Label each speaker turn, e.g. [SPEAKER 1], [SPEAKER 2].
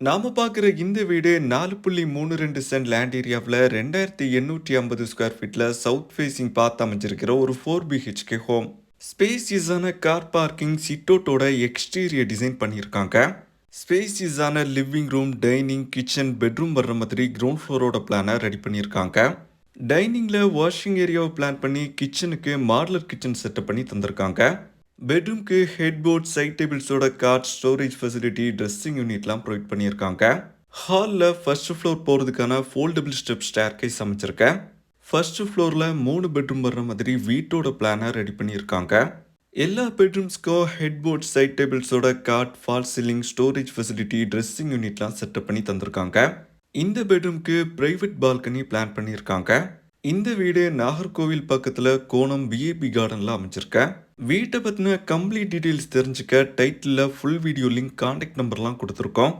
[SPEAKER 1] நாம பார்க்குற இந்த வீடு 4.32 சென்ட் லேண்ட் ஏரியாவில் 2850 ஸ்கொயர் ஃபீட்டில் சவுத் ஃபேஸிங் பார்த்து அமைஞ்சிருக்கிற ஒரு 4 BHK ஹோம். ஸ்பேசியஸான கார் பார்க்கிங் சிட்டோட்டோட எக்ஸ்டீரியர் டிசைன் பண்ணியிருக்காங்க. ஸ்பேசியஸான living room, dining, kitchen, bedroom வர்ற மாதிரி கிரவுண்ட் ஃப்ளோரோட பிளானை ரெடி பண்ணியிருக்காங்க. டைனிங்கில் வாஷிங் ஏரியாவை பிளான் பண்ணி கிச்சனுக்கு மாடுலர் கிச்சன் செட்டப் பண்ணி தந்திருக்காங்க. பெட்ரூம்க்கு ஹெட்போர்ட், சைட் டேபிள்ஸோட கார்ட், ஸ்டோரேஜ் ஃபெசிலிட்டி, ட்ரெஸ்ஸிங் யூனிட்லாம் ப்ரொவைட் பண்ணியிருக்காங்க. ஹாலில் ஃபர்ஸ்ட் ஃப்ளோர் போகிறதுக்கான ஃபோல்டபிள் ஸ்டெப் ஸ்டேர்கேஸ் அமைச்சிருக்கேன். ஃபர்ஸ்ட் ஃப்ளோரில் 3 பெட்ரூம் வர்ற மாதிரி வீட்டோட பிளானை ரெடி பண்ணியிருக்காங்க. எல்லா பெட்ரூம்ஸ்க்கும் ஹெட்போர்ட், சைட் டேபிள்ஸோட cot, fall ceiling, storage facility, dressing யூனிட்லாம் செட்டப் பண்ணி தந்திருக்காங்க. இந்த பெட்ரூம்க்கு பிரைவேட் பால்கனி பிளான் பண்ணியிருக்காங்க. இந்த வீடு நாகர்கோவில் பக்கத்தில் கோணம் விஐபி கார்டனில் அமைச்சிருக்கேன். வீட்டை பற்றின கம்ப்ளீட் டீட்டெயில்ஸ் தெரிஞ்சுக்க டைட்டிலில் ஃபுல் வீடியோ லிங்க், கான்டாக்ட் நம்பர்லாம் கொடுத்துருக்கோம்.